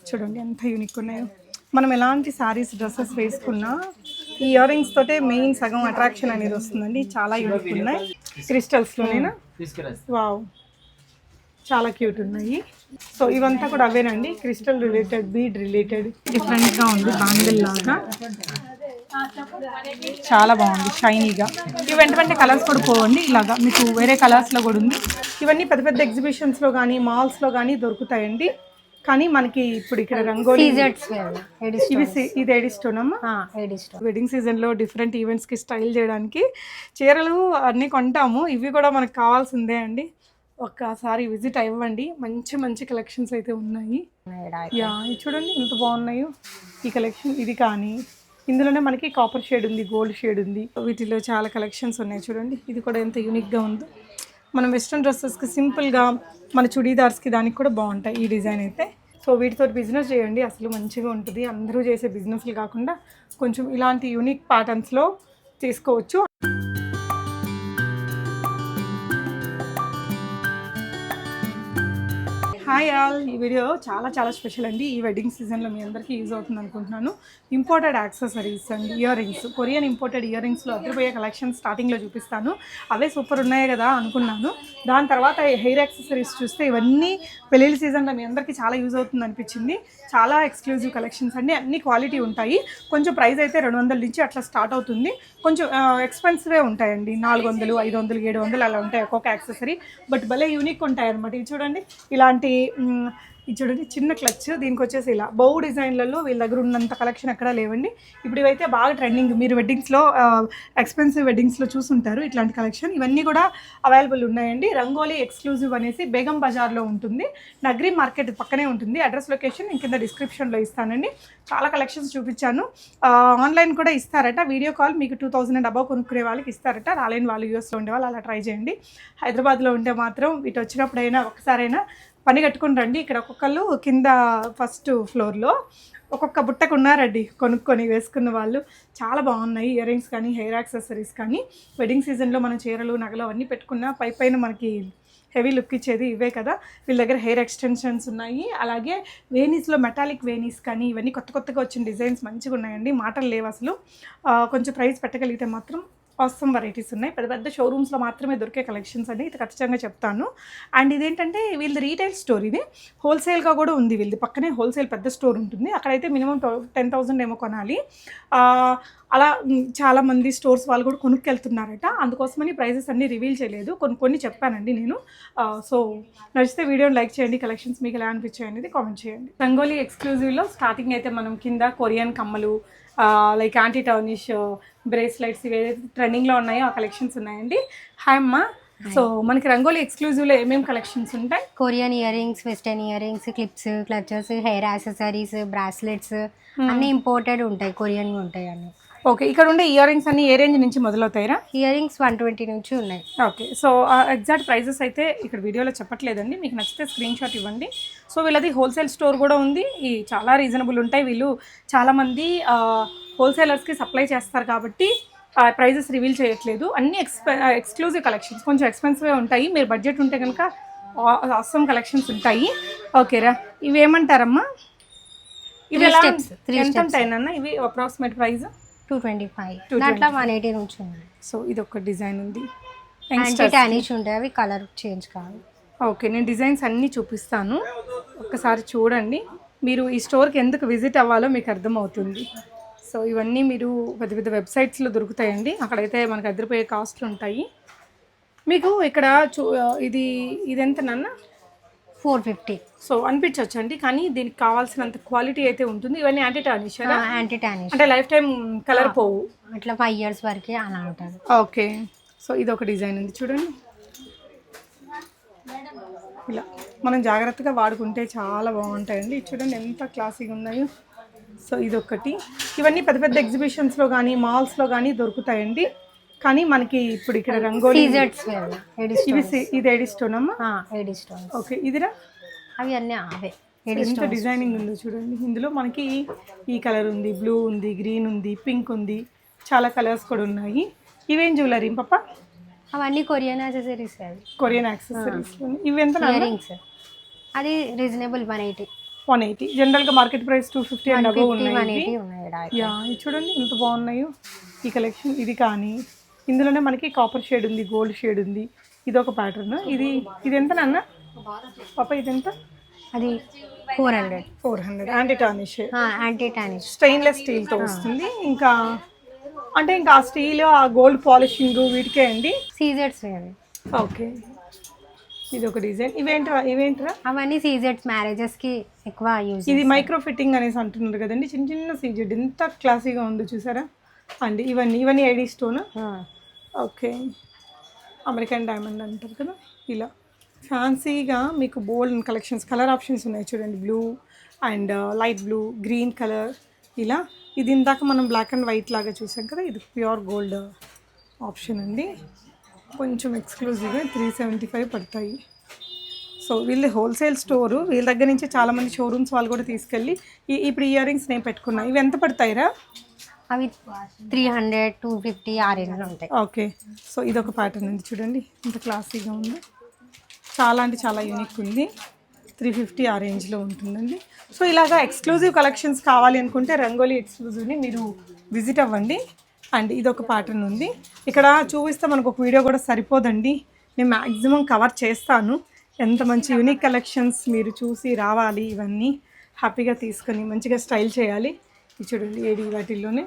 చూడండి ఎంత యూనిక్ ఉన్నాయో. మనం ఎలాంటి శారీస్ డ్రెస్సెస్ వేసుకున్నా ఈ ఇయర్ రింగ్స్ తోటే మెయిన్ సగం అట్రాక్షన్ అనేది వస్తుందండి. చాలా యూనిక్ ఉన్నాయి. క్రిస్టల్స్లోనేనా? వావ్, చాలా క్యూట్ ఉన్నాయి. సో ఇవంతా కూడా అవేనండి, క్రిస్టల్ రిలేటెడ్, బీడ్ రిలేటెడ్. డిఫరెంట్గా ఉంది, బ్యాంగిల్ లాగా చాలా బాగుంది, షైనీగా. ఇవి వెంట కలర్స్ కూడా పోవండి, ఇలాగా మీకు వేరే కలర్స్లో కూడా ఉంది. ఇవన్నీ పెద్ద పెద్ద ఎగ్జిబిషన్స్లో కానీ మాల్స్లో కానీ దొరుకుతాయండి. కానీ మనకి ఇప్పుడు ఇక్కడ రంగోలీ ఇది ఎడి స్టోన్ అమ్మా. వెడ్డింగ్ సీజన్లో డిఫరెంట్ ఈవెంట్స్కి స్టైల్ చేయడానికి చీరలు అన్నీ కొంటాము. ఇవి కూడా మనకు కావాల్సిందే అండి. ఒక్కసారి విజిట్ అవ్వండి, మంచి మంచి కలెక్షన్స్ అయితే ఉన్నాయి. యా, ఇది చూడండి ఎంత బాగున్నాయో ఈ కలెక్షన్. ఇది కానీ ఇందులోనే మనకి కాపర్ షేడ్ ఉంది, గోల్డ్ షేడ్ ఉంది. వీటిలో చాలా కలెక్షన్స్ ఉన్నాయి చూడండి. ఇది కూడా ఎంత యూనిక్గా ఉందో. మనం వెస్ట్రన్ డ్రెస్సెస్కి సింపుల్గా మన చుడీదార్స్కి దానికి కూడా బాగుంటాయి ఈ డిజైన్ అయితే. సో వీటితో బిజినెస్ చేయండి, అసలు మంచిగా ఉంటుంది. అందరూ చేసే బిజినెస్లు కాకుండా కొంచెం ఇలాంటి యూనిక్ ప్యాటర్న్స్లో తీసుకోవచ్చు. హాయ్ ఆల్, ఈ వీడియో చాలా చాలా స్పెషల్ అండి. ఈ వెడ్డింగ్ సీజన్లో మీ అందరికీ యూజ్ అవుతుంది అనుకుంటున్నాను. Imported accessories and earrings, Korean imported ఇయర్ రింగ్స్లో అదిరిపోయే కలెక్షన్ స్టార్టింగ్లో చూపిస్తాను. అవే సూపర్ ఉన్నాయి కదా అనుకున్నాను. దాని తర్వాత హెయిర్ యాక్సెసరీస్ చూస్తే ఇవన్నీ పెళ్ళిళ్ళ సీజన్లో మీ అందరికీ చాలా యూజ్ అవుతుంది అనిపించింది. చాలా ఎక్స్క్లూజివ్ కలెక్షన్స్ అండి, అన్ని క్వాలిటీ ఉంటాయి. కొంచెం ప్రైస్ అయితే 200 నుంచి అట్లా స్టార్ట్ అవుతుంది. కొంచెం ఎక్స్పెన్సివే ఉంటాయండి, 400, 500, 700 అలా ఉంటాయి ఒక్కొక్క యాక్సెసరీ. బట్ భలే యూనిక్ ఉంటాయి అనమాట. ఇది చూడండి, ఇలాంటి ఇది చూడండి చిన్న క్లచ్. దీనికి వచ్చేసి ఇలా బౌ డిజైన్లలో వీళ్ళ దగ్గర ఉన్నంత కలెక్షన్ ఎక్కడా లేవండి. ఇప్పుడు ఇవైతే బాగా ట్రెండింగ్. మీరు వెడ్డింగ్స్లో ఎక్స్పెన్సివ్ వెడ్డింగ్స్లో చూసుంటారు ఇట్లాంటి కలెక్షన్. ఇవన్నీ కూడా అవైలబుల్ ఉన్నాయండి. రంగోలీ ఎక్స్క్లూజివ్ అనేసి బేగం బజార్లో ఉంటుంది, నగరీ మార్కెట్ పక్కనే ఉంటుంది. అడ్రస్ లొకేషన్ నేను కింద డిస్క్రిప్షన్లో ఇస్తానండి. చాలా కలెక్షన్స్ చూపించాను. ఆన్లైన్ కూడా ఇస్తారట, వీడియో కాల్ మీకు 2000 అండ్ అబవ్ కొనుక్కునే వాళ్ళకి ఇస్తారట. రాలేని వాళ్ళు యూఎస్లో ఉండే వాళ్ళు అలా ట్రై చేయండి. హైదరాబాద్లో ఉంటే మాత్రం ఇటు వచ్చినప్పుడైనా ఒకసారైనా పని కట్టుకుని రండి. ఇక్కడ ఒక్కొక్కళ్ళు కింద ఫస్ట్ ఫ్లోర్లో ఒక్కొక్క బుట్టకు ఉన్నారండి కొనుక్కొని వేసుకున్న వాళ్ళు. చాలా బాగున్నాయి ఇయర్ రింగ్స్ కానీ హెయిర్ యాక్సెసరీస్ కానీ. వెడ్డింగ్ సీజన్లో మనం చీరలు నగలు అవన్నీ పెట్టుకున్న పైన మనకి హెవీ లుక్ ఇచ్చేది ఇవే కదా. వీళ్ళ దగ్గర హెయిర్ ఎక్స్టెన్షన్స్ ఉన్నాయి. అలాగే వేనీస్లో మెటాలిక్ వేనీస్ కానీ ఇవన్నీ కొత్తగా వచ్చిన డిజైన్స్ మంచిగా ఉన్నాయండి. మాటలు లేవు అసలు. కొంచెం ప్రైస్ పెట్టగలిగితే మాత్రం ఆసమ్ వెరైటీస్ ఉన్నాయి. పెద్ద పెద్ద షోరూమ్స్లో మాత్రమే దొరికే కలెక్షన్స్ అని ఇది ఖచ్చితంగా చెప్తాను. అండ్ ఇదేంటంటే వీళ్ళది రీటైల్ స్టోర్, ఇది హోల్సేల్గా కూడా ఉంది. వీళ్ళది పక్కనే హోల్సేల్ పెద్ద స్టోర్ ఉంటుంది. అక్కడైతే మినిమం 10,000 ఏమో కొనాలి. అలా చాలామంది స్టోర్స్ వాళ్ళు కూడా కొనుక్కెళ్తున్నారట. అందుకోసమని ప్రైజెస్ అన్నీ రివీల్ చేయలేదు, కొన్ని చెప్పానండి నేను. సో నచ్చితే వీడియోని లైక్ చేయండి. కలెక్షన్స్ మీకు ఎలా అనిపించాయి అనేది కామెంట్ చేయండి. రంగోలీ ఎక్స్క్లూజివ్లో స్టార్టింగ్ అయితే మనం కింద కొరియన్ కమ్మలు, లైక్ యాంటీ టర్నిష్ బ్రేస్లెట్స్, ఇవి ఏదైతే ట్రెండింగ్లో ఉన్నాయో ఆ కలెక్షన్స్ ఉన్నాయండి. హాయ్ అమ్మా. సో మనకి రంగోలీ ఎక్స్క్లూజివ్లో ఏమేమి కలెక్షన్స్ ఉంటాయి? Korean ear rings, western ear rings, clips, clutches, hair accessories, bracelets అన్నీ ఇంపోర్టెడ్ ఉంటాయి, కొరియన్ ఉంటాయి అన్నీ. ఓకే, ఇక్కడ ఉండే ఇయర్ రింగ్స్ అన్ని ఏ రేంజ్ నుంచి మొదలవుతాయిరా? ఇయర్ రింగ్స్ 120 నుంచి ఉన్నాయి. ఓకే, సో ఎగ్జాక్ట్ ప్రైజెస్ అయితే ఇక్కడ వీడియోలో చెప్పట్లేదండి. మీకు నచ్చితే స్క్రీన్ షాట్ ఇవ్వండి. సో వీళ్ళది హోల్సేల్ స్టోర్ కూడా ఉంది. ఈ చాలా రీజనబుల్ ఉంటాయి. వీళ్ళు చాలామంది హోల్సేలర్స్కి సప్లై చేస్తారు కాబట్టి ప్రైజెస్ రివీల్ చేయట్లేదు. అన్ని ఎక్స్క్లూజివ్ కలెక్షన్స్, కొంచెం ఎక్స్పెన్సివ్గా ఉంటాయి. మీరు బడ్జెట్ ఉంటే కనుక ఆసమ్ కలెక్షన్స్ ఉంటాయి. ఓకేరా, ఇవి ఏమంటారమ్మా? ఇవి ఎలా ఎంత ఉంటాయినన్నా? ఇవి అప్రాక్సిమేట్ ప్రైస్ 225, దాంట్లో 180 నుంచి ఉంది. సో ఇది ఒక డిజైన్ ఉంది, యాంటీ టానిష్ ఉంటాయి, అవి కలర్ చేంజ్ కాదు. ఓకే, నేను డిజైన్స్ అన్నీ చూపిస్తాను, ఒక్కసారి చూడండి. మీరు ఈ స్టోర్కి ఎందుకు విజిట్ అవ్వాలో మీకు అర్థమవుతుంది. సో ఇవన్నీ మీరు పెద్ద పెద్ద వెబ్సైట్స్లో దొరుకుతాయండి. అక్కడైతే మనకు అదిరిపోయే కాస్ట్లు ఉంటాయి. మీకు ఇక్కడ ఇది ఎంత నాన్న? 450. సో అనిపించవచ్చు అండి, కానీ దీనికి కావాల్సినంత క్వాలిటీ అయితే ఉంటుంది. ఇవన్నీ యాంటీ టార్నిష్, యాంటీ టార్నిష్ అంటే లైఫ్ టైం కలర్ పోవు, అట్లా 5 years వరకే అలా ఉంటుంది. ఓకే, సో ఇది ఒక డిజైన్ ఉంది చూడండి. ఇలా మనం జాగ్రత్తగా వాడుకుంటే చాలా బాగుంటాయండి. చూడండి ఎంత క్లాసీగా ఉన్నాయో. సో ఇదొకటి. ఇవన్నీ పెద్ద పెద్ద ఎగ్జిబిషన్స్లో కానీ మాల్స్లో కానీ దొరుకుతాయండి. కానీ మనకి ఇప్పుడు ఇక్కడ రంగోలీ ఇది ఎడి స్టోన్ అమ్మా. ఎడి స్టోన్. ఓకే, ఇదిరా? అవి అన్నీ అవే. ఎంత డిజైనింగ్ ఉందో చూడండి. ఇందులో మనకి ఈ కలర్ ఉంది, బ్లూ ఉంది, గ్రీన్ ఉంది, పింక్ ఉంది, చాలా కలర్స్ కూడా ఉన్నాయి. ఇవేం జ్యువెలరీ పాప? అవన్నీ కొరియన్ యాక్సెసరీస్. Korean accessories. ఇవి ఎంత? ఇయర్ రింగ్స్ అది రీజనబుల్ 180. 180. జనరల్గా మార్కెట్ ప్రైస్ 250 అండ్ అబవ్ ఉన్నాయి 180 ఉన్నాయి ఈడ. యా ఇది చూడండి ఎంత బాగున్నాయో ఈ కలెక్షన్. ఇది కానీ ఇందులోనే మనకి కాపర్ షేడ్ ఉంది, గోల్డ్ షేడ్ ఉంది. ఇది ఒక ప్యాటర్న్. ఇది ఎంత నాన్న పాప? ఇది ఎంత? అది 400. 400 యాంటీ టార్నిష్, యాంటీ టానిష్. స్టెయిన్లెస్ స్టీల్తో వస్తుంది. ఇంకా అంటే ఇంకా ఆ స్టీల్, ఆ గోల్డ్ పాలిషింగ్ వీటికే అండి. సీజెట్స్ అవి. ఓకే ఇది ఒక డిజైన్. ఇవేంట్రా? అవన్నీ సీజెట్స్ మ్యారేజెస్కి ఎక్కువ యూజ్. ఇది మైక్రో ఫిట్టింగ్ అనేసి అంటున్నారు కదండి. చిన్న చిన్న సీజెడ్ ఎంత క్లాసీగా ఉందో చూసారా అండి. ఇవన్నీ ID stone. Okay American diamond అంటారు కదా. ఇలా ఫ్యాన్సీగా మీకు బోల్డ్ కలెక్షన్స్, కలర్ ఆప్షన్స్ ఉన్నాయి చూడండి. Blue and light blue, green colour ఇలా. ఇది ఇందాక మనం బ్లాక్ అండ్ వైట్ లాగా చూసాం కదా, ఇది ప్యూర్ గోల్డ్ ఆప్షన్ అండి. కొంచెం ఎక్స్క్లూజివ్గా 375 పడతాయి. సో వీళ్ళు హోల్సేల్ స్టోరు. వీళ్ళ దగ్గర నుంచి చాలామంది షోరూమ్స్ వాళ్ళు కూడా తీసుకెళ్ళి ఇప్పుడు ఇయర్ రింగ్స్ నేను పెట్టుకున్నా. ఇవి ఎంత పడతాయిరా? అవి 300, 250 ఆ రేంజ్లో ఉంటాయి. ఓకే సో ఇదొక ప్యాటర్న్ ఉంది చూడండి ఎంత క్లాసీగా ఉంది. చాలా అంటే చాలా యూనిక్ ఉంది. 350 ఆ రేంజ్లో ఉంటుందండి. సో ఇలాగా ఎక్స్క్లూజివ్ కలెక్షన్స్ కావాలి అనుకుంటే రంగోలీ ఎక్స్క్లూజివ్ని మీరు విజిట్ అవ్వండి. అండ్ ఇదొక ప్యాటర్న్ ఉంది. ఇక్కడ చూపిస్తే మనకు ఒక వీడియో కూడా సరిపోదండి. నేను మ్యాక్సిమం కవర్ చేస్తాను. ఎంత మంచి యూనిక్ కలెక్షన్స్ మీరు చూసి రావాలి. ఇవన్నీ హ్యాపీగా తీసుకొని మంచిగా స్టైల్ చేయాలి. ఇది చూడండి ఏడి వాటిల్లోనే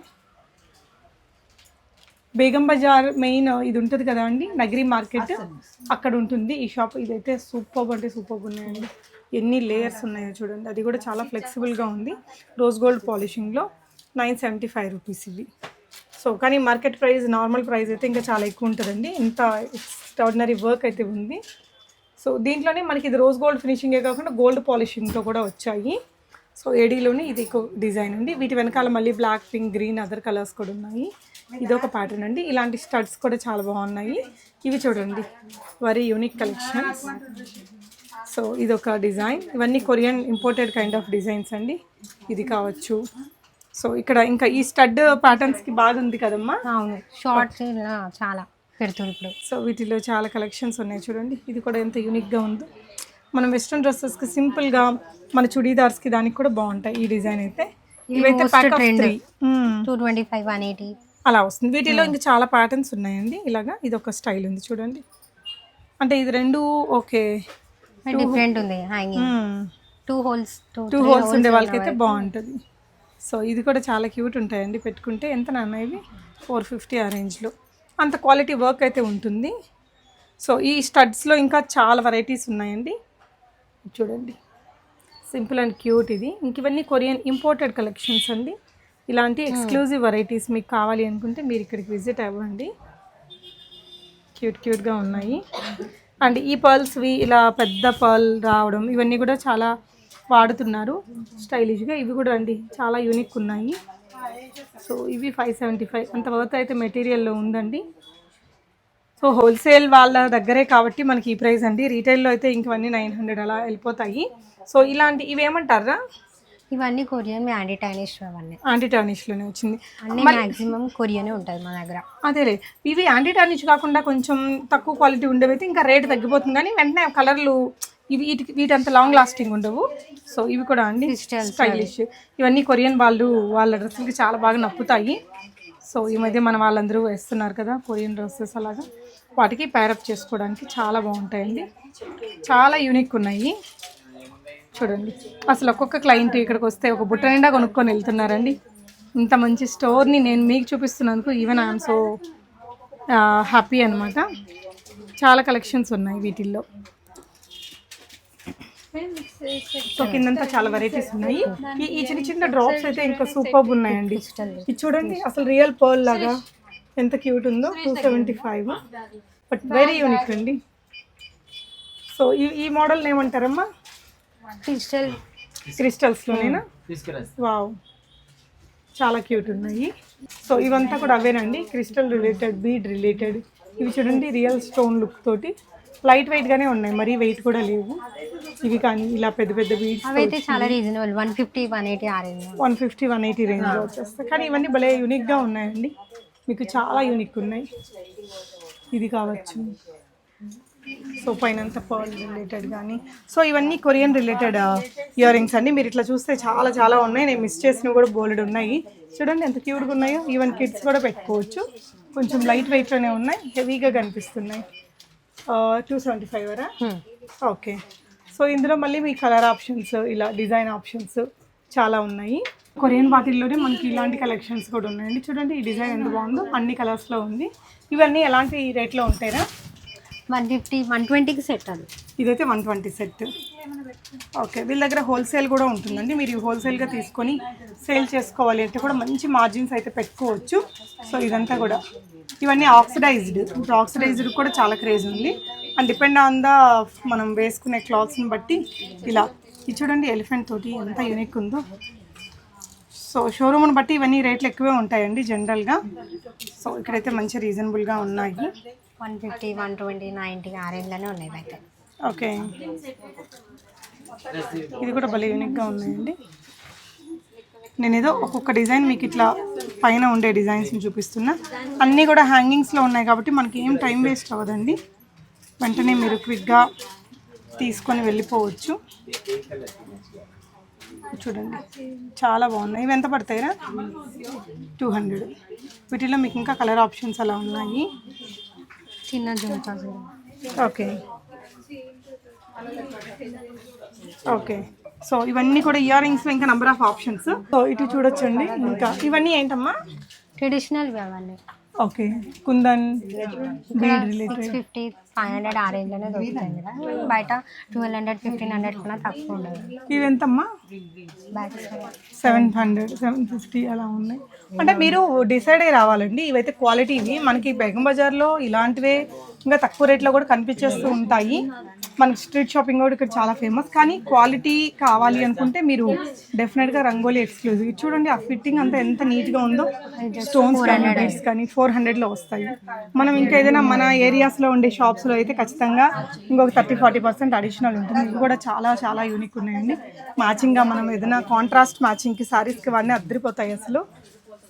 బేగం బజార్ మెయిన్ ఇది ఉంటుంది కదా అండి, నగరీ మార్కెట్ అక్కడ ఉంటుంది ఈ షాప్. ఇదైతే సూపర్ అంటే సూపర్ ఉన్నాయండి. ఎన్ని లేయర్స్ ఉన్నాయో చూడండి. అది కూడా చాలా ఫ్లెక్సిబుల్గా ఉంది. రోజ్ గోల్డ్ పాలిషింగ్లో 975 రూపీస్ ఇవి. సో కానీ మార్కెట్ ప్రైస్, నార్మల్ ప్రైస్ అయితే ఇంకా చాలా ఎక్కువ ఉంటుందండి. ఇంత ఎక్స్ట్రాడినరీ వర్క్ అయితే ఉంది. సో దీంట్లోనే మనకి ఇది రోజ్ గోల్డ్ ఫినిషింగే కాకుండా గోల్డ్ పాలిషింగ్తో కూడా వచ్చాయి. సో ఏడీలోనే ఇది ఒక డిజైన్ అండి. వీటి వెనకాల మళ్ళీ black, pink, green other colours కూడా ఉన్నాయి. ఇదొక ప్యాటర్న్ అండి. ఇలాంటి స్టడ్స్ కూడా చాలా బాగున్నాయి. ఇవి చూడండి వెరీ యూనిక్ కలెక్షన్స్. సో ఇదొక డిజైన్. ఇవన్నీ Korean imported kind of designs అండి. ఇది కావచ్చు. సో ఇక్కడ ఇంకా ఈ స్టడ్ ప్యాటర్న్స్కి బాగా ఉంది కదమ్మా. అవును షార్ట్స్ చాలా పెడుతుంది ఇప్పుడు. సో వీటిలో చాలా కలెక్షన్స్ ఉన్నాయి చూడండి. ఇది కూడా ఎంత యూనిక్గా ఉందో. మనం వెస్ట్రన్ డ్రెస్సెస్కి సింపుల్గా మన చుడీదార్స్కి దానికి కూడా బాగుంటాయి ఈ డిజైన్ అయితే. ఇవైతే ప్యాక్ ఆఫ్ 3 225, 180 అలా వస్తుంది. వీటిలో ఇంకా చాలా ప్యాటర్న్స్ ఉన్నాయండి. ఇలాగా ఇది ఒక స్టైల్ ఉంది చూడండి. అంటే ఇది రెండు ఓకే డిఫరెంట్ ఉంది. హ్యాంగింగ్ 2 హోల్స్ ఉండే వాళ్ళకైతే బాగుంటుంది. సో ఇది కూడా చాలా క్యూట్ ఉంటాయండి పెట్టుకుంటే. ఎంత నాన్న ఇవి? 450 ఆ రేంజ్లో. అంత క్వాలిటీ వర్క్ అయితే ఉంటుంది. సో ఈ స్టడ్స్లో ఇంకా చాలా వెరైటీస్ ఉన్నాయండి చూడండి. సింపుల్ అండ్ క్యూట్ ఇది. ఇంక ఇవన్నీ కొరియన్ ఇంపోర్టెడ్ కలెక్షన్స్ అండి. ఇలాంటి ఎక్స్క్లూజివ్ వెరైటీస్ మీకు కావాలి అనుకుంటే మీరు ఇక్కడికి విజిట్ అవ్వండి. క్యూట్గా ఉన్నాయి. అండ్ ఈ పర్ల్స్వి ఇలా పెద్ద పర్ల్ రావడం ఇవన్నీ కూడా చాలా వాడుతున్నారు స్టైలిష్గా. ఇవి కూడా అండి చాలా యూనిక్ ఉన్నాయి. సో ఇవి 575 అంత వర్త్ అయితే మెటీరియల్లో ఉందండి. సో హోల్సేల్ వాళ్ళ దగ్గరే కాబట్టి మనకి ఈ ప్రైస్ అండి. రీటైల్లో అయితే ఇంకవన్నీ 900 అలా వెళ్ళిపోతాయి. సో ఇలాంటి ఇవి ఏమంటారా? ఇవన్నీ కొరియన్ యాంటీ టానిష్. అవన్నీ యాంటీ టానిష్లోనే వచ్చింది. అన్ని మ్యాక్సిమం కొరియనే ఉంటుంది మన దగ్గర. అదేలే ఇవి యాంటీ టానిష్ కాకుండా కొంచెం తక్కువ క్వాలిటీ ఉండేవైతే ఇంకా రేట్ తగ్గిపోతుంది. కానీ వెంటనే కలర్లు ఇవి వీటంత లాంగ్ లాస్టింగ్ ఉండవు. సో ఇవి కూడా అండి స్టైలిష్. ఇవన్నీ కొరియన్ వాళ్ళ డ్రెస్సులకి చాలా బాగా నప్పుతాయి. సో ఈ మధ్య మన వాళ్ళందరూ వేస్తున్నారు కదా కొరియన్ డ్రెస్సెస్, అలాగా వాటికి ప్యారప్ చేసుకోవడానికి చాలా బాగుంటాయండి. చాలా యూనిక్ ఉన్నాయి చూడండి. అసలు ఒక్కొక్క క్లయింట్ ఇక్కడికి వస్తే ఒక బుట్ట నిండా కొనుక్కొని వెళ్తున్నారండి. ఇంత మంచి స్టోర్ని నేను మీకు చూపిస్తున్నందుకు ఈవెన్ ఐఎమ్ సో హ్యాపీ అనమాట. చాలా కలెక్షన్స్ ఉన్నాయి వీటిల్లో. సో కిందంతా చాలా వెరైటీస్ ఉన్నాయి. ఈ చిన్న చిన్న డ్రాప్స్ అయితే ఇంకా సూపర్ ఉన్నాయండి. ఇది చూడండి అసలు రియల్ పర్ల్ లాగా ఎంత క్యూట్ ఉందో. 275 బట్ వెరీ యూనిక్ అండి. సో ఈ మోడల్ ఏమంటారమ్మా? క్రిస్టల్స్లోనేనా? వావ్ చాలా క్యూట్ ఉన్నాయి. సో ఇవంతా కూడా అవేనండి, క్రిస్టల్ రిలేటెడ్, బీడ్ రిలేటెడ్. ఇవి చూడండి రియల్ స్టోన్ లుక్ తోటి లైట్ వెయిట్గానే ఉన్నాయి, మరీ వెయిట్ కూడా లేవు. ఇవి కానీ ఇలా పెద్ద పెద్ద బీడ్స్ అవైతే చాలా రీజనబుల్ 150, 180 ఆ రేంజ్. 150, 180 రేంజ్లో వచ్చేస్తాయి. కానీ ఇవన్నీ భలే యూనిక్గా ఉన్నాయండి. మీకు చాలా యూనిక్ ఉన్నాయి. ఇది కావచ్చు. సో పైన అంతా పర్ల్ రిలేటెడ్ కానీ, సో ఇవన్నీ కొరియన్ రిలేటెడ్ ఇయర్ రింగ్స్ అండి. మీరు ఇట్లా చూస్తే చాలా చాలా ఉన్నాయి, నేను మిస్ చేసినవి కూడా బోల్డ్ ఉన్నాయి. చూడండి ఎంత క్యూట్గా ఉన్నాయో, ఈవెన్ కిడ్స్ కూడా పెట్టుకోవచ్చు. కొంచెం లైట్ వెయిట్లోనే ఉన్నాయి, హెవీగా కనిపిస్తున్నాయి. 275 వరా? ఓకే. సో ఇందులో మళ్ళీ మీ కలర్ ఆప్షన్స్, ఇలా డిజైన్ ఆప్షన్స్ చాలా ఉన్నాయి. కొరియన్ వాటిల్లోనే మనకి ఇలాంటి కలెక్షన్స్ కూడా ఉన్నాయండి. చూడండి ఈ డిజైన్ ఎంత బాగుందో, అన్ని కలర్స్లో ఉంది. ఇవన్నీ ఎలాంటి రేట్లో ఉంటాయిరా? 150, 120కి సెట్ అది. ఇదైతే 120 సెట్. ఓకే, వీళ్ళ దగ్గర హోల్సేల్ కూడా ఉంటుందండి. మీరు హోల్సేల్గా తీసుకొని సేల్ చేసుకోవాలి అంటే కూడా మంచి మార్జిన్స్ అయితే పెట్టుకోవచ్చు. సో ఇదంతా కూడా ఇవన్నీ ఆక్సిడైజ్డ్. ఇప్పుడు ఆక్సిడైజ్డ్ కూడా చాలా క్రేజ్ ఉంది. అండ్ డిపెండ్ ఆన్ ద మనం వేసుకునే క్లాత్స్ని బట్టి ఇలా. ఇది చూడండి ఎలిఫెంట్ తోటి ఎంత యూనిక్ ఉందో. సో షోరూమ్ని బట్టి ఇవన్నీ రేట్లు ఎక్కువే ఉంటాయండి జనరల్గా. సో ఇక్కడైతే మంచి రీజనబుల్గా ఉన్నాయి. 150, 120, 90 ఆ రేంజ్లోనే ఉన్నాయి బయట. ఓకే, ఇది కూడా భలే యూనిక్గా ఉన్నాయండి. నేను ఏదో ఒక్కొక్క డిజైన్ మీకు ఇట్లా పైన ఉండే డిజైన్స్ని చూపిస్తున్నా. అన్నీ కూడా హ్యాంగింగ్స్లో ఉన్నాయి కాబట్టి మనకి ఏం టైం వేస్ట్ అవ్వదండి. వెంటనే మీరు క్విక్గా తీసుకొని వెళ్ళిపోవచ్చు. చూడండి చాలా బాగున్నాయి. ఇవి ఎంత పడతాయిరా? 200. వీటిలో మీకు ఇంకా కలర్ ఆప్షన్స్ అలా ఉన్నాయి. చిన్న జుంకా. Okay okay. సో ఇవన్నీ కూడా ఇయర్ రింగ్స్లో ఇంకా నెంబర్ ఆఫ్ ఆప్షన్స్. సో ఇటు చూడొచ్చండి. ఇంకా ఇవన్నీ ఏంటమ్మా? ట్రెడిషనల్ అవన్నీ. ఓకే, కుందన్ బీడ్ రిలేటెడ్ 650, 500 ఆ రేంజ్లోనే దొరుకుతాయి కదా. బయట 1200, 1500 కన్నా తక్కువ ఉండదు. ఇవి ఎంతమ్మా? బ్యాగ్స్ 700, 750 అలా ఉన్నాయి. అంటే మీరు డిసైడ్ అయ్యి రావాలండి. ఇవైతే క్వాలిటీవి మనకి బేగం బజార్లో ఇలాంటివే ఇంకా తక్కువ రేట్లో కూడా కనిపించేస్తూ ఉంటాయి. మనకి స్ట్రీట్ షాపింగ్ కూడా ఇక్కడ చాలా ఫేమస్. కానీ క్వాలిటీ కావాలి అనుకుంటే మీరు డెఫినెట్గా రంగోలీ ఎక్స్క్లూజివ్. చూడండి ఆ ఫిట్టింగ్ అంతా ఎంత నీట్గా ఉందో. స్టోన్స్ కానీ బీడ్స్ కానీ 400లో వస్తాయి. మనం ఇంకా ఏదైనా మన ఏరియాస్లో ఉండే షాప్స్లో అయితే ఖచ్చితంగా ఇంకొక 30-40% అడిషనల్ ఉంటుంది. ఇవి కూడా చాలా చాలా యూనిక్ ఉన్నాయండి. మ్యాచింగ్గా మనం ఏదైనా కాంట్రాస్ట్ మ్యాచింగ్కి శారీస్కి ఇవన్నీ అద్దరిపోతాయి అసలు.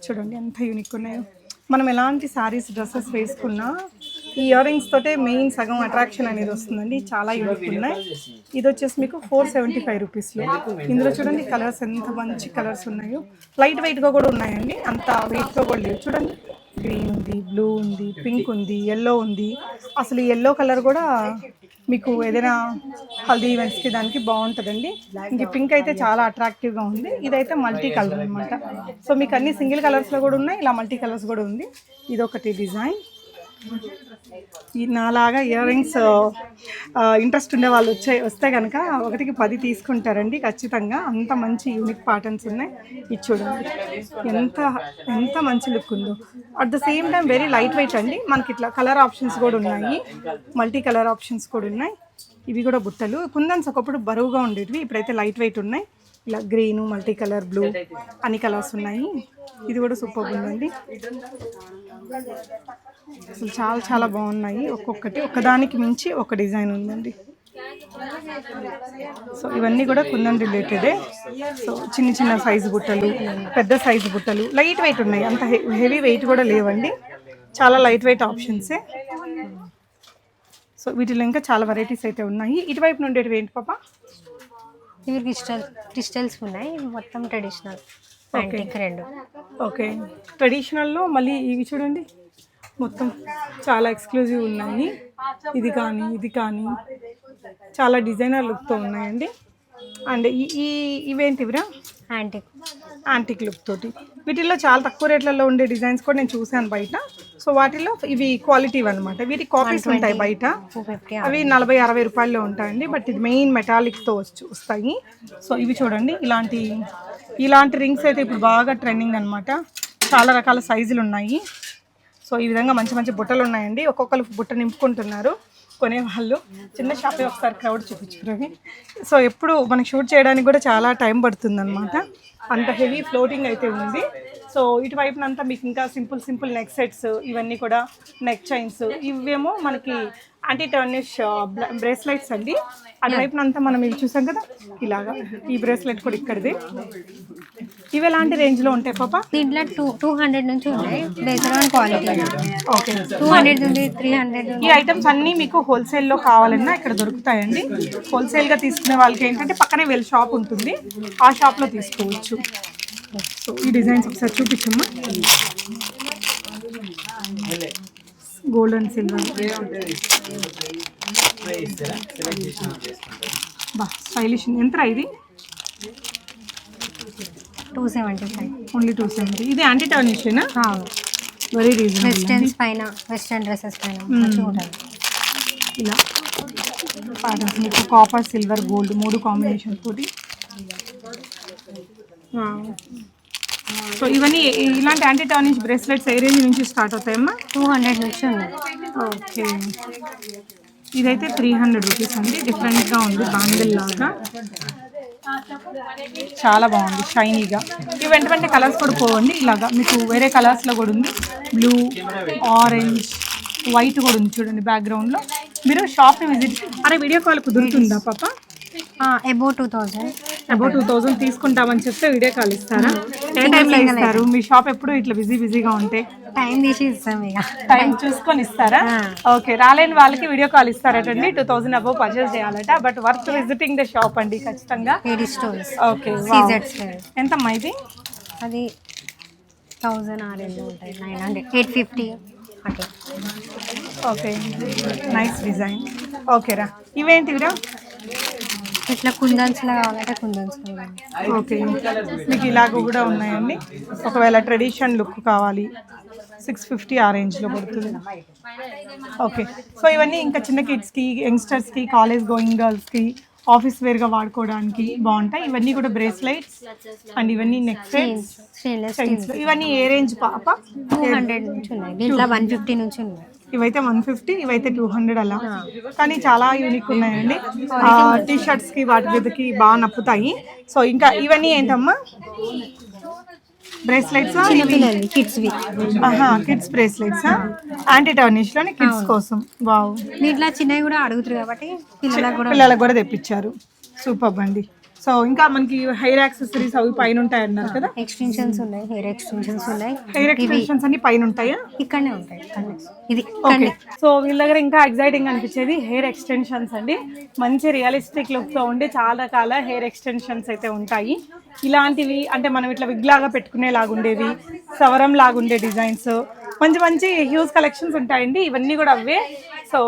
చూడండి ఎంత యూనిక్ ఉన్నాయో. మనం ఎలాంటి శారీస్ డ్రెస్సెస్ వేసుకున్నా ఈ ఇయర్ రింగ్స్ తోటే మెయిన్ సగం అట్రాక్షన్ అనేది వస్తుందండి. చాలా యూనిక్ ఉన్నాయి. ఇది వచ్చేసి మీకు 475 రూపీస్లో. ఇందులో చూడండి కలర్స్ ఎంత మంచి కలర్స్ ఉన్నాయో. లైట్ వెయిట్గా కూడా ఉన్నాయండి, అంత వెయిట్గా కూడా లేవు. చూడండి గ్రీన్ ఉంది, బ్లూ ఉంది, పింక్ ఉంది, ఎల్లో ఉంది. అసలు ఈ ఎల్లో కలర్ కూడా మీకు ఏదైనా హల్దీ ఈవెంట్స్కి దానికి బాగుంటుందండి. ఇంక పింక్ అయితే చాలా అట్రాక్టివ్గా ఉంది. ఇదైతే మల్టీ కలర్ అనమాట. సో మీకు అన్ని సింగిల్ కలర్స్లో కూడా ఉన్నాయి, ఇలా మల్టీ కలర్స్ కూడా ఉంది. ఇదొకటి డిజైన్. నాలాగా ఇయర్ రింగ్స్ ఇంట్రెస్ట్ ఉండే వాళ్ళు వస్తే కనుక 1కి 10 తీసుకుంటారండి ఖచ్చితంగా. అంత మంచి యూనిక్ ప్యాటర్న్స్ ఉన్నాయి. ఇది చూడండి ఎంత ఎంత మంచి లుక్ ఉందో. At the same time very light weight అండి. మనకి ఇట్లా కలర్ ఆప్షన్స్ కూడా ఉన్నాయి, మల్టీ కలర్ ఆప్షన్స్ కూడా ఉన్నాయి. ఇవి కూడా బుట్టలు. కుందన్స్ ఒకప్పుడు బరువుగా ఉండేవి, ఇప్పుడైతే లైట్ వెయిట్ ఉన్నాయి. ఇలా గ్రీను, మల్టీ కలర్, బ్లూ అన్ని కలర్స్ ఉన్నాయి. ఇది కూడా సూపర్ ఉందండి. అసలు చాలా చాలా బాగున్నాయి. ఒక్కొక్కటి ఒకదానికి మించి ఒక డిజైన్ ఉందండి. సో ఇవన్నీ కూడా కుందన్ రిలేటెడే. సో చిన్న చిన్న సైజు బుట్టలు, పెద్ద సైజు బుట్టలు, లైట్ వెయిట్ ఉన్నాయి. అంత హెవీ వెయిట్ కూడా లేవండి, చాలా లైట్ వెయిట్ ఆప్షన్సే. సో వీటిలో ఇంకా చాలా వెరైటీస్ అయితే ఉన్నాయి. ఇటువైపు నుండి ఏంటి పాప? ఇవి క్రిస్టల్స్ ఉన్నాయి. మొత్తం ట్రెడిషనల్ యాంటిక్ రెండు. ఓకే, ట్రెడిషనల్లో మళ్ళీ ఇవి చూడండి మొత్తం చాలా ఎక్స్క్లూజివ్ ఉన్నాయి. ఇది కానీ చాలా డిజైనర్ లుక్తో ఉన్నాయండి. అండ్ ఇవేంటివిరా? యాంటిక్ లుక్ తోటి. వీటిల్లో చాలా తక్కువ రేట్లలో ఉండే డిజైన్స్ కూడా నేను చూశాను బయట. సో వాటిలో ఇవి క్వాలిటీ అనమాట. వీటి కాపీస్ ఉంటాయి బయట, అవి 40-60 రూపాయల్లో ఉంటాయండి. బట్ ఇది మెయిన్ మెటాలిక్తో వస్తాయి. సో ఇవి చూడండి, ఇలాంటి రింగ్స్ అయితే ఇప్పుడు బాగా ట్రెండింగ్ అనమాట. చాలా రకాల సైజులు ఉన్నాయి. సో ఈ విధంగా మంచి మంచి బుట్టలు ఉన్నాయండి. ఒక్కొక్కరు బుట్ట నింపుకుంటున్నారు కొనేవాళ్ళు. చిన్న షాపే, ఒకసారి క్రౌడ్ చూపించుకుని. సో ఎప్పుడు మనకి షూట్ చేయడానికి కూడా చాలా టైం పడుతుంది అనమాట, అంత హెవీ ఫ్లోటింగ్ అయితే ఉంది. సో ఇటువైపునంతా మీకు ఇంకా సింపుల్ నెక్ సెట్స్, ఇవన్నీ కూడా నెక్ చైన్స్. ఇవేమో మనకి యాంటీ టర్నిష్ బ్రేస్లెట్స్ అండి. అటువైపునంతా మనం ఇవి చూసాం కదా, ఇలాగా ఈ బ్రేస్లెట్ కూడా ఇక్కడిది. ఇవి ఎలాంటి రేంజ్లో ఉంటాయి పాప? దీంట్లో 200 నుంచి ఉన్నాయి బేస్డ్ ఆన్ క్వాలిటీ. ఓకే, 200 ఉంది, 300 ఈ ఐటమ్స్ అన్నీ మీకు హోల్సేల్లో కావాలన్నా ఇక్కడ దొరుకుతాయండి. హోల్సేల్గా తీసుకునే వాళ్ళకి ఏంటంటే పక్కనే వీళ్ళ షాప్ ఉంటుంది, ఆ షాప్లో తీసుకోవచ్చు. సో ఈ డిజైన్స్ ఒకసారి చూపించమ్మా. గోల్డ్ అండ్ సిల్వర్ బా స్టైలిష్. ఎంత ఇది? 275. ఓన్లీ 270. ఇది యాంటీ టర్నిషేనా? Very reasonable. వెస్టర్న్స్ పైన, వెస్టర్న్ డ్రెస్సెస్ పైన మంచిగా ఉంటుంది. ఇలా ప్యాటర్న్స్ మీకు కాపర్, సిల్వర్, గోల్డ్ 3 కాంబినేషన్ తోటి. సో ఇవన్నీ ఇలాంటి యాంటీ టార్నిష్ బ్రేస్లెట్స్ ఏ రేంజ్ నుంచి స్టార్ట్ అవుతాయమ్మా? 200 నుంచి ఉన్నాయి. ఓకే, ఇదైతే 300 రూపీస్ అండి. డిఫరెంట్గా ఉంది, బ్యాంగిల్ లాగా చాలా బాగుంది, షైనీగా. ఇవి వెంట కలర్స్ కూడా పోవండి, ఇలాగా మీకు వేరే కలర్స్లో కూడా ఉంది. బ్లూ, ఆరెంజ్, వైట్ కూడా ఉంది చూడండి బ్యాక్గ్రౌండ్లో. మీరు షాప్ని విజిట్ వీడియో కాల్ కుదురుతుందా పాప? అబౌవ్ 2000. అబౌవ్ 2000 తీసుకుంటామని చెప్తే వీడియో కాల్ ఇస్తారా? ఏ టైంలో ఇస్తారు? మీ షాప్ ఎప్పుడు ఇట్లా బిజీగా ఉంటే టైం తీసి ఇస్తాం, ఇక టైం చూసుకొని ఇస్తారా? ఓకే, రాలేని వాళ్ళకి వీడియో కాల్ ఇస్తారటండి. 2000 అబౌవ్ పర్చేస్ చేయాలట, but worth visiting the shop అండి ఖచ్చితంగా. Ladies stores. ఓకే, ఎంతమ్మా ఇది? అది 1000 ఆరెంజ్ ఉంటాయి, 900, 850 అట్లా. Okay, nice design. ఓకేరా, ఇవేంటివిరా? ఇట్లా కుందన్స్లా కావాలంటే కుందన్స్. ఓకే, మీకు ఇలాగ కూడా ఉన్నాయండి. ఒకవేళ ట్రెడిషన్ లుక్ కావాలి 650 ఆ రేంజ్లో పడుతుంది. ఓకే, సో ఇవన్నీ ఇంకా చిన్న కిడ్స్కి, యంగ్స్టర్స్కి, కాలేజ్ గోయింగ్ గర్ల్స్కి, ఆఫీస్ వేర్గా వాడుకోవడానికి బాగుంటాయి. ఇవన్నీ కూడా బ్రేస్లెట్స్ అండ్ ఇవన్నీ నెక్ సెట్స్. ఇవన్నీ ఏ రేంజ్ పాప? 200 నుంచి ఉన్నాయి, దీంట్లో 150 నుంచి ఉన్నాయి. ఇవైతే 150, ఇవైతే 200 అలా. కానీ చాలా యూనిక్ ఉన్నాయండి. టీ షర్ట్స్కి వాటి మీదకి బాగా నప్పుతాయి. సో ఇంకా ఇవన్నీ ఏంటమ్మా? బ్రేస్లెట్స్, కిడ్స్వి. కిడ్స్ బ్రేస్లెట్స్ యాంటీ టర్నిష్లోని కిడ్స్ కోసం. వావ్, దీంట్లో చిన్నవి కూడా అడుగుతారు కాబట్టి పిల్లలకు కూడా తెప్పించారు. సూపర్ అండి. సో ఇంకా మనకి హెయిర్ యాక్సెసరీస్ అవి పైన ఉంటాయి అన్నారు కదా? ఎక్స్టెన్షన్స్ ఉన్నాయి, హెయిర్ ఎక్స్టెన్షన్స్ ఉన్నాయి. హెయిర్ ఎక్స్టెన్షన్స్ అన్ని పైన ఉంటాయా? ఇక్కడనే ఉంటాయి, ఇది. ఓకే, సో వీళ్ళ దగ్గర ఇంకా ఎగ్జైటింగ్ అనిపించేది హెయిర్ ఎక్స్టెన్షన్స్ అండి. మంచి రియలిస్టిక్ లుక్తో ఉండే చాలా రకాల హెయిర్ ఎక్స్టెన్షన్స్ అయితే ఉంటాయి. ఇలాంటివి అంటే మనం ఇట్లా విగ్ లాగా పెట్టుకునేలాగా ఉండేవి, సవరం లాగా ఉండే డిజైన్స్, మంచి హ్యూజ్ కలెక్షన్స్ ఉంటాయండి. ఇవన్నీ కూడా అవే. సో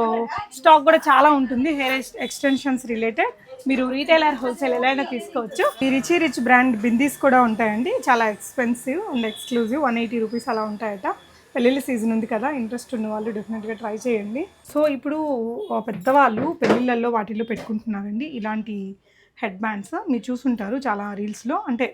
స్టాక్ కూడా చాలా ఉంటుంది హెయిర్ ఎక్స్టెన్షన్స్ రిలేటెడ్. మీరు రీటైలర్, హోల్సేల్ ఎలా అయినా తీసుకోవచ్చు. ఈ రిచ్ బ్రాండ్ బిందీస్ కూడా ఉంటాయండి, చాలా ఎక్స్పెన్సివ్ అండ్ ఎక్స్క్లూజివ్. 180 రూపీస్ అలా ఉంటాయట. పెళ్ళిళ్ళ సీజన్ ఉంది కదా, ఇంట్రెస్ట్ ఉన్న వాళ్ళు డెఫినెట్గా ట్రై చేయండి. సో ఇప్పుడు పెద్దవాళ్ళు పెళ్ళిళ్ళల్లో వాటిల్లో పెట్టుకుంటున్నారండి ఇలాంటి హెడ్ బ్యాండ్స్. మీరు చూసుంటారు చాలా రీల్స్లో. అంటే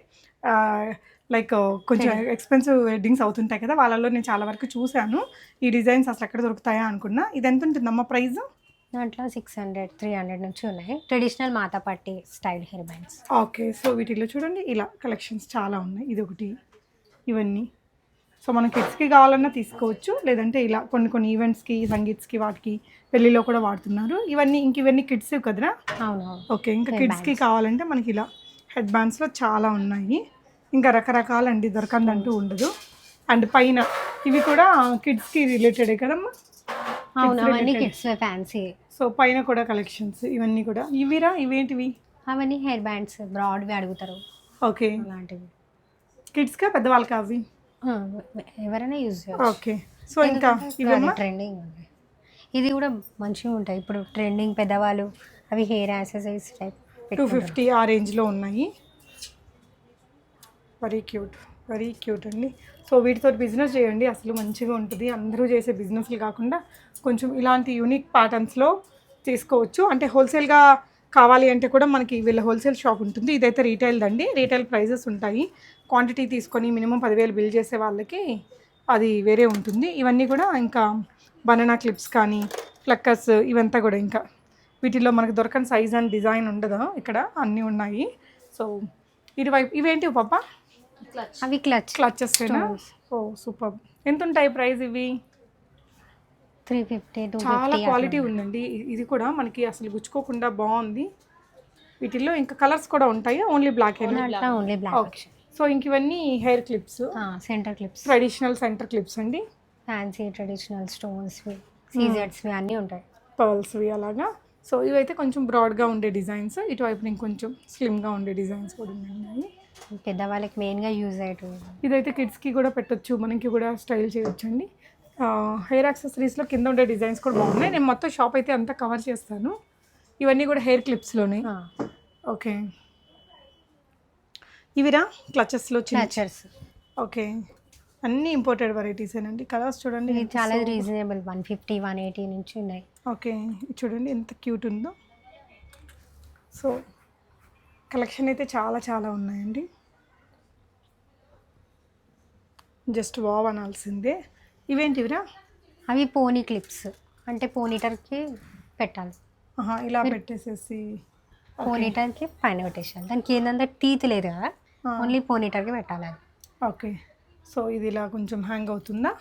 లైక్ కొంచెం ఎక్స్పెన్సివ్ వెడ్డింగ్స్ అవుతుంటాయి కదా, వాళ్ళల్లో నేను చాలా వరకు చూశాను. ఈ డిజైన్స్ అసలు ఎక్కడ దొరుకుతాయా అనుకున్నా. ఇది ఎంత ఉంటుందమ్మా ప్రైస్? దాంట్లో 600, 300 నుంచి ఉన్నాయి traditional matha patti style hair bands. Okay, so వీటిలో చూడండి ఇలా కలెక్షన్స్ చాలా ఉన్నాయి. ఇది ఒకటి, ఇవన్నీ. సో మనం కిడ్స్కి కావాలన్నా తీసుకోవచ్చు, లేదంటే ఇలా కొన్ని ఈవెంట్స్కి, సంగీత్స్కి, వాటికి పెళ్ళిలో కూడా వాడుతున్నారు. ఇవన్నీ కిడ్స్ కదరా? అవును. ఓకే, ఇంకా కిడ్స్కి కావాలంటే మనకి ఇలా హెడ్ బ్యాండ్స్లో చాలా ఉన్నాయి. ఇంకా రకరకాలండి, దొరకందంటూ ఉండదు. అండ్ పైన ఇవి కూడా కిడ్స్కి రిలేటెడే కదమ్మా? అవును, అవన్నీ కిడ్స్ ఫ్యాన్సీ. సో పైన కూడా కలెక్షన్స్ ఇవన్నీ కూడా. ఇవిరా, ఇవేంటివి? అవన్నీ హెయిర్ బ్యాండ్స్, బ్రాడ్వి అడుగుతారు. ఓకే, అలాంటివి కిడ్స్కా పెద్దవాళ్ళకా అవి? ఎవరైనా యూజ్ చేయవచ్చు. ఓకే, సో ఇంకా ఇవన్నీ ట్రెండింగ్ ఉంది. ఇది కూడా మంచిగా ఉంటాయి ఇప్పుడు ట్రెండింగ్. పెద్దవాళ్ళు అవి హెయిర్ యాక్సెసరీస్ టైప్ 250 ఆ రేంజ్లో ఉన్నాయి. వెరీ క్యూట్ అండి. సో వీటితో బిజినెస్ చేయండి, అసలు మంచిగా ఉంటుంది. అందరూ చేసే బిజినెస్లు కాకుండా కొంచెం ఇలాంటి యూనిక్ ప్యాటర్న్స్లో తీసుకోవచ్చు. అంటే హోల్సేల్గా కావాలి అంటే కూడా మనకి వీళ్ళ హోల్సేల్ షాప్ ఉంటుంది. ఇదైతే రీటైల్ అండి, రీటైల్ ప్రైజెస్ ఉంటాయి. క్వాంటిటీ తీసుకొని మినిమం 10,000 బిల్ చేసే వాళ్ళకి అది వేరే ఉంటుంది. ఇవన్నీ కూడా ఇంకా బనానా క్లిప్స్ కానీ, ఫ్లక్కర్స్, ఇవంతా కూడా ఇంకా వీటిలో మనకు దొరకని సైజ్ అండ్ డిజైన్ ఉండదు, ఇక్కడ అన్నీ ఉన్నాయి. సో ఇటువైపు ఇవేంటి పాప? అవి క్లచెస్. ఓ సూపర్. ఎంత ఉంటాయి ప్రైస్ ఇవి? 350. చాలా క్వాలిటీ ఉందండి. ఇది కూడా మనకి అసలు గుచ్చుకోకుండా బాగుంది. వీటిల్లో ఇంకా కలర్స్ కూడా ఉంటాయి, only black? Only black. Okay, so ఇంక ఇవన్నీ hair clips, centre clips, traditional centre clips అండి, ఫ్యాన్సీ ట్రెడిషనల్ స్టోన్స్వి, సీజర్స్వి అన్నీ ఉంటాయి. పర్ల్స్వి అలాగా. సో ఇవైతే కొంచెం బ్రాడ్గా ఉండే డిజైన్స్, ఇటువైపు ఇంకొంచెం స్లిమ్గా ఉండే డిజైన్స్ కూడా ఉన్నాయి. పెద్దవాళ్ళకి మెయిన్గా యూజ్ అయ్యేటివి. ఇదైతే కిడ్స్కి కూడా పెట్టొచ్చు, మనకి కూడా స్టైల్ చేయొచ్చు అండి. హెయిర్ యాక్సెసరీస్లో కింద ఉండే డిజైన్స్ కూడా బాగున్నాయి. నేను మొత్తం షాప్ అయితే అంతా కవర్ చేస్తాను. ఇవన్నీ కూడా హెయిర్ క్లిప్స్లోనే. ఓకే, ఇవిరా క్లచెస్లో క్లచర్స్. ఓకే, అన్నీ ఇంపోర్టెడ్ వెరైటీసేనండి. కలర్స్ చూడండి ఇది చాలా రీజనబుల్, 150, 180 నుంచి ఉన్నాయి. ఓకే, ఇది చూడండి ఎంత క్యూట్ ఉందో. సో కలెక్షన్ అయితే చాలా చాలా ఉన్నాయండి, జస్ట్ వావ్ అనాల్సిందే. ఇవేంటివిరా? అవి పోనీ క్లిప్స్, అంటే పోనీటర్కి పెట్టాలి. ఇలా పెట్టేసేసి పోనీటర్కి పైన పెట్టేసాను, దానికి ఏంటంటే టీత్ లేదు కదా, ఓన్లీ పోనీటర్కి పెట్టాలి అది. ఓకే, సో ఇది ఇలా కొంచెం హ్యాంగ్ అవుతుందా?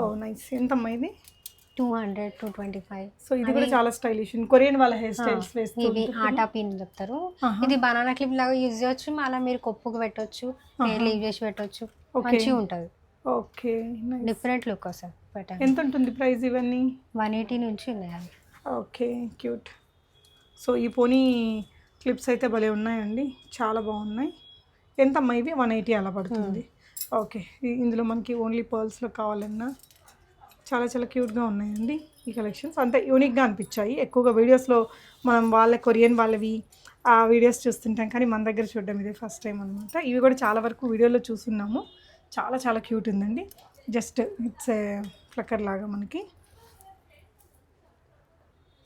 ఓ నైస్. ఎంతమ్మా ఇది? 200 to 25. సో ఇది కూడా చాలా స్టైలిష్, కొరియన్ వాళ్ళ హెయిర్ స్టైల్స్ వేస్తూ ఇవి ఆటా పిన్ చెప్తారు. ఇది బనానా క్లిప్ లాగా యూజ్ చేయొచ్చు, మళ్ళీ మీరు కొప్పుకు పెట్టొచ్చు, హెయిర్ లీవ్ చేసి పెట్టొచ్చు, మంచిగా ఉంటుంది. ఓకే, డిఫరెంట్ లుక్ వస్తుంది పెట్టండి. ఎంత ఉంటుంది ప్రైస్ ఇవన్నీ? 180 నుంచి ఉన్నాయి అవి. Okay, cute. సో ఈ పోనీ క్లిప్స్ అయితే భలే ఉన్నాయండి, చాలా బాగున్నాయి. ఎంతమ్మా ఇవి? 180 అలా పడుతుంది. ఓకే, ఇందులో మనకి ఓన్లీ పర్ల్స్లో కావాలన్నా చాలా చాలా క్యూట్గా ఉన్నాయండి ఈ కలెక్షన్స్. అంతే యూనిక్గా అనిపించాయి. ఎక్కువగా వీడియోస్లో మనం వాళ్ళ కొరియన్ వాళ్ళవి ఆ వీడియోస్ చూస్తుంటాం, కానీ మన దగ్గర చూడడం ఇదే ఫస్ట్ టైం అనమాట. ఇవి కూడా చాలా వరకు వీడియోలో చూస్తున్నాము. చాలా చాలా క్యూట్ ఉందండి. జస్ట్ ఇట్స్ ఏ ఫ్లక్కర్ లాగా మనకి.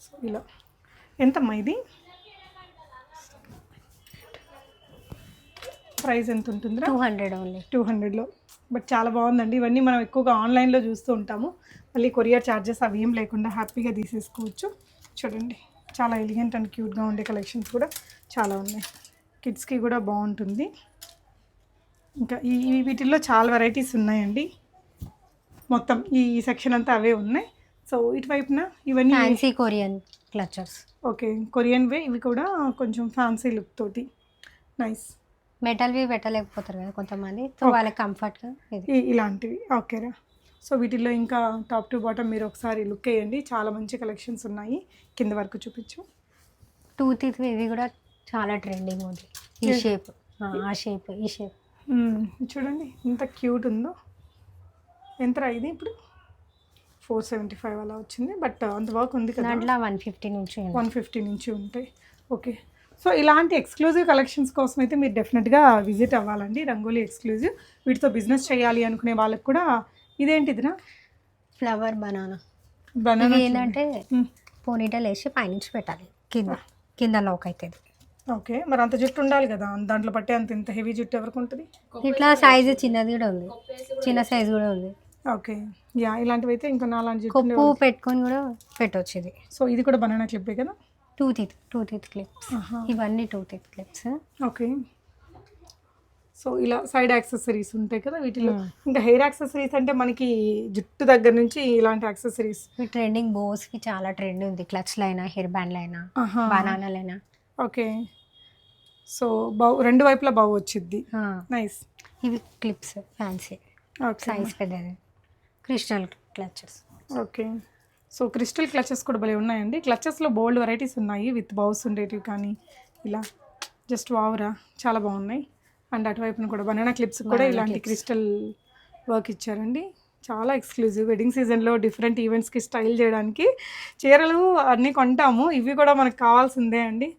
సో ఇలా. ఎంతమ్మా ఇది? ప్రైస్ ఎంత ఉంటుందిరా? 200 ఓన్లీ. 200లో. బట్ చాలా బాగుందండి. ఇవన్నీ మనం ఎక్కువగా ఆన్లైన్లో చూస్తూ ఉంటాము, మళ్ళీ కొరియర్ ఛార్జెస్ అవి ఏం లేకుండా హ్యాపీగా తీసేసుకోవచ్చు. చూడండి చాలా ఎలిగెంట్ అండ్ క్యూట్గా ఉండే కలెక్షన్స్ కూడా చాలా ఉన్నాయి. కిడ్స్కి కూడా బాగుంటుంది. ఇంకా ఈ వీటిల్లో చాలా వెరైటీస్ ఉన్నాయండి. మొత్తం ఈ సెక్షన్ అంతా అవే ఉన్నాయి. సో ఇటువైపున ఇవన్నీ ఫ్యాన్సీ కొరియన్ క్లచర్స్. ఓకే, కొరియన్వే. ఇవి కూడా కొంచెం ఫ్యాన్సీ లుక్ తోటి నైస్. మెటల్వి పెట్టలేకపోతారు కదా కొంతమంది, సో వాళ్ళకి కంఫర్ట్గా ఇలాంటివి. ఓకేరా. సో వీటిల్లో ఇంకా టాప్ టు బాటమ్ మీరు ఒకసారి లుక్ వేయండి, చాలా మంచి కలెక్షన్స్ ఉన్నాయి. కింద వరకు చూపించు. టూత్ ఇవి కూడా చాలా ట్రెండింగ్ ఉంది. ఈ షేప్, ఆ షేప్, ఈ షేప్ చూడండి ఎంత క్యూట్ ఉందో. ఎంతరా ఇది? ఇప్పుడు 475 అలా వచ్చింది, బట్ అంత వర్క్ ఉంది కదా. దాంట్లో 150 నుంచి ఉంటాయి. ఓకే, సో ఇలాంటి ఎక్స్క్లూజివ్ కలెక్షన్స్ కోసం అయితే మీరు డెఫినెట్గా విజిట్ అవ్వాలండి. రంగోలీ ఎక్స్క్లూజివ్. వీటితో బిజినెస్ చేయాలి అనుకునే వాళ్ళకి కూడా. ఇదేంటిదినా? Flower banana. ఏంటంటే పోనీటల్ వేసి పైనుంచి పెట్టాలి, కింద లాక్ అవుతుంది. ఓకే, మరి అంత జుట్టు ఉండాలి కదా దాంట్లో పట్టే అంత ఇంత హెవీ జుట్టు ఎవరికి ఉంటుంది? ఇట్లా సైజు చిన్నది కూడా ఉంది, చిన్న సైజు కూడా ఉంది. ఓకే, యా, ఇలాంటివి అయితే ఇంకా నాలాంటి కొప్పు పెట్టుకొని కూడా పెట్టవచ్చు ఇది. సో ఇది కూడా బనానా క్లిప్పే కదా? Two teeth clips. ఇవన్నీ 2 teeth క్లిప్స్. ఓకే, సో ఇలా సైడ్ యాక్సెసరీస్ ఉంటాయి కదా వీటిలో. ఇంకా హెయిర్ యాక్సెసరీస్ అంటే మనకి జుట్టు దగ్గర నుంచి ఇలాంటి యాక్సెసరీస్. ట్రెండింగ్ బోస్కి చాలా ట్రెండ్ ఉంది, క్లచ్లు అయినా, హెయిర్ బ్యాండ్లు అయినా, బనానాలైనా. ఓకే, సో రెండు వైపులా బౌ వచ్చింది. నైస్. ఇవి క్లిప్స్ ఫ్యాన్సీ, సైజ్ పెద్దది, crystal clutches. Okay, so crystal clutches కూడా భలే ఉన్నాయండి. క్లచెస్లో బోల్డ్ వెరైటీస్ ఉన్నాయి, విత్ బౌస్ ఉండేటివి కానీ ఇలా. జస్ట్ వావురా, చాలా బాగున్నాయి. అండ్ అటువైపున కూడా బనానా క్లిప్స్ కూడా ఇలాంటి క్రిస్టల్ వర్క్ ఇచ్చారండి. చాలా ఎక్స్క్లూజివ్. వెడ్డింగ్ సీజన్లో డిఫరెంట్ ఈవెంట్స్కి స్టైల్ చేయడానికి చీరలు అన్నీ కొంటాము, ఇవి కూడా మనకు కావాల్సిందే అండి.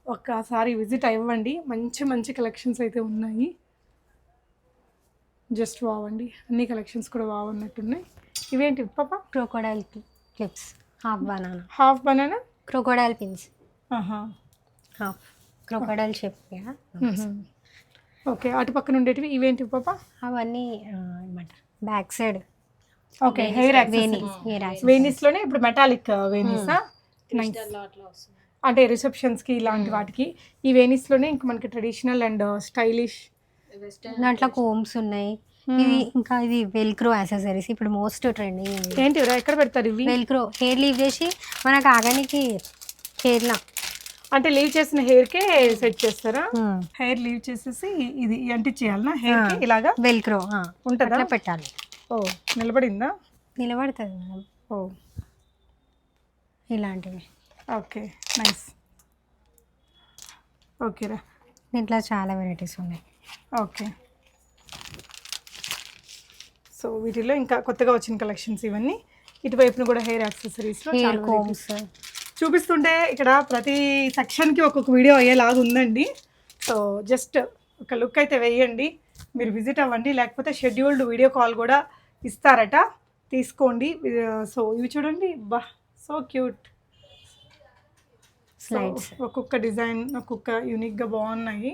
ఒక్కసారి విజిట్ అవ్వండి, మంచి మంచి కలెక్షన్స్ అయితే ఉన్నాయి. జస్ట్ వావ్ అండి, అన్ని కలెక్షన్స్ కూడా వావ్ అన్నట్టున్నాయి. ఇవేంటి పాప? Crocodile clips, half banana crocodile pins, half crocodile shape. Okay, అటు పక్కన ఉండేటివి ఇవేంటి పాప? అవన్నీ ఏమంటారు, బ్యాక్ సైడ్. ఓకే, హెయిర్ వేనీస్లోనే ఇప్పుడు మెటాలిక్ వేనీసా? అంటే రిసెప్షన్స్కి ఇలాంటి వాటికి ఈ వేనీస్లోనే ఇంకా మనకి ట్రెడిషనల్ అండ్ స్టైలిష్. దాంట్లో కోమ్స్ ఉన్నాయి. ఇది ఇంకా ఇది వెల్క్రో యాక్సెసరీస్ ఇప్పుడు మోస్ట్ ట్రెండింగ్. ఏంటి ఎక్కడ పెడతారు ఇవి? వెల్క్రో హెయిర్ లీవ్ చేసి మనకు ఆగానికి హెయిర్లా అంటే లీవ్ చేసిన హెయిర్కే సెట్ చేస్తారా? హెయిర్ లీవ్ చేసేసి ఇది అంటించేయాలనా హెయిర్కి ఇలాగా? వెల్క్రో ఉంటుందా? అట్లా పెట్టాలి. ఓ నిలబడిందా? నిలబడుతుంది మేడం. ఓ ఇలాంటివి. Okay nice. ఓకేరా. దీంట్లో చాలా వెరైటీస్ ఉన్నాయి. ఓకే సో వీటిలో ఇంకా కొత్తగా వచ్చిన కలెక్షన్స్ ఇవన్నీ. ఇటువైపున కూడా హెయిర్ యాక్సెసరీస్లో హెయిర్ కోమ్స్ చూపిస్తుంటే ఇక్కడ ప్రతి సెక్షన్కి ఒక్కొక్క వీడియో అయ్యేలాగా ఉందండి. సో జస్ట్ ఒక లుక్ అయితే వేయండి, మీరు విజిట్ అవ్వండి, లేకపోతే షెడ్యూల్డ్ వీడియో కాల్ కూడా ఇస్తారట, తీసుకోండి. సో ఇవి చూడండి, బా సో క్యూట్ స్లైడ్స్. ఒక్కొక్క డిజైన్ ఒక్కొక్క యూనిక్గా బాగున్నాయి.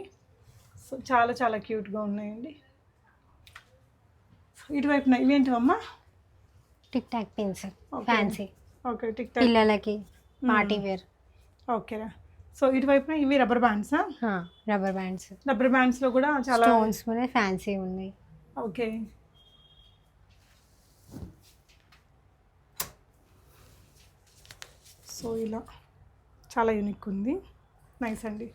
సో చాలా చాలా క్యూట్గా ఉన్నాయండి. ఇటువైపున ఇవేంటివమ్మా? Tic tac pins fancy. Okay tic tac పిల్లలకి పార్టీ వేర్. ఓకేరా. సో ఇటువైపున ఇవి రబ్బర్ బ్యాండ్సా? Rubber bands. రబ్బర్ బ్యాండ్స్లో కూడా చాలా స్టోన్స్ ఉన్నాయి, ఫ్యాన్సీ ఉన్నాయి. ఓకే సో ఇలా చాలా యూనిక్ ఉంది. నైస్ అండి.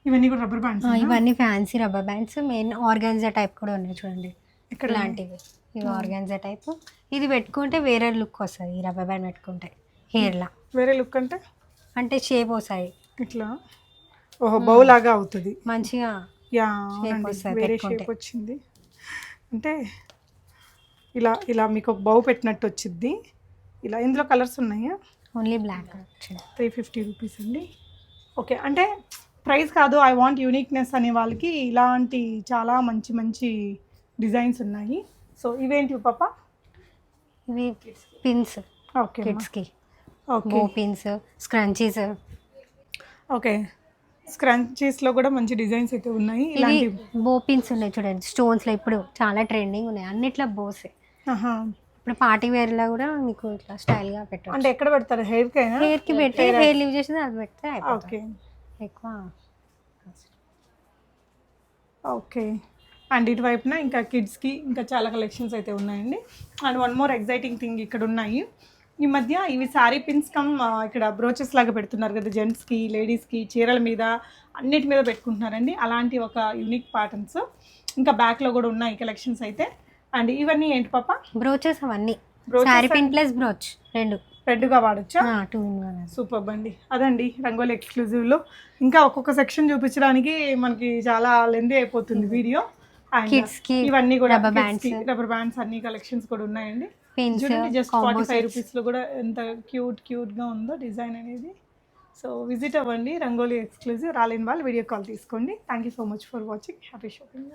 ఇవన్నీ కూడా రబ్బర్ బ్యాండ్స్? ఇవన్నీ fancy rubber bands. Main organza type కూడా ఉన్నాయి చూడండి. ఇక్కడ ఇలాంటివి ఇవి ఆర్గాన్జా టైప్. ఇది పెట్టుకుంటే వేరే లుక్ వస్తుంది. ఈ రబ్బర్ బ్యాండ్ పెట్టుకుంటే హెయిర్లా వేరే లుక్ అంటే అంటే షేప్ వస్తాయి ఇట్లా. ఓహో బౌ లాగా అవుతుంది మంచిగా. యా షేప్ వస్తుంది వేరే పెట్టుకుంటే. షేప్ వచ్చింది అంటే ఇలా ఇలా మీకు ఒక బౌ పెట్టినట్టు వచ్చింది ఇలా. ఇందులో కలర్స్ ఉన్నాయా? ఓన్లీ బ్లాక్ వచ్చింది. 350 రూపీస్ అండి. ఓకే అంటే ప్రైస్ కాదు, ఐ వాంట్ యూనిక్నెస్ అనే వాళ్ళకి ఇలాంటి చాలా మంచి మంచి డిజైన్స్ ఉన్నాయి. సో ఇవేంటివి పాప? ఇవి పిన్స్ ఓకే కిడ్స్కి. ఓకే బో పిన్స్, స్క్రంచీస్. ఓకే స్క్రంచీస్లో కూడా మంచి డిజైన్స్ అయితే ఉన్నాయి. ఇవి ఇలాంటి బో పిన్స్ ఉన్నాయి చూడండి స్టోన్స్లో. ఇప్పుడు చాలా ట్రెండింగ్ ఉన్నాయి అన్నిట్లో బోసే. ఇప్పుడు పార్టీ వేర్లో కూడా మీకు ఇట్లా స్టైల్గా పెట్టాలి. అంటే ఎక్కడ పెడతారు? హెయిర్కైనా? హెయిర్కి పెట్టి హెయిర్ లీవ్ చేసి అది పెడితే ఓకే ఎక్కువ. ఓకే అండ్ ఇటువైపున ఇంకా కిడ్స్కి ఇంకా చాలా కలెక్షన్స్ అయితే ఉన్నాయండి. And one more exciting thing ఇక్కడ ఉన్నాయి. ఈ మధ్య ఇవి శారీ పిన్స్ కమ్ ఇక్కడ బ్రోచెస్ లాగా పెడుతున్నారు కదా, జెంట్స్కి లేడీస్కి చీరల మీద అన్నిటి మీద పెట్టుకుంటున్నారండి. అలాంటి ఒక యూనిక్ ప్యాటర్న్స్ ఇంకా బ్యాక్లో కూడా ఉన్నాయి కలెక్షన్స్ అయితే. అండ్ ఇవన్నీ ఏంటి పాప? బ్రోచెస్ అవన్నీ. శారీ పిన్ ప్లస్ బ్రోచ్ రెడ్గా వాడచ్చా? 2 in 1. సూపర్ అండి. అదండి రంగోలి ఎక్స్క్లూజివ్లో. ఇంకా ఒక్కొక్క సెక్షన్ చూపించడానికి మనకి చాలా లెంతీ అయిపోతుంది వీడియో. కిడ్స్కి ఇవన్నీ కూడా రబ్బర్ బ్యాండ్స్, రబ్బర్ బ్యాండ్స్ అన్ని కలెక్షన్స్ కూడా ఉన్నాయండి. పిన్స్, జస్ట్ 45 రూపీస్లో కూడా ఎంత క్యూట్గా ఉందో డిజైన్ అనేది. సో విజిట్ అవ్వండి రంగోలి ఎక్స్క్లూజివ్. రాలేని వాళ్ళు వీడియో కాల్ తీసుకోండి. Thank you so much for watching. Happy shopping.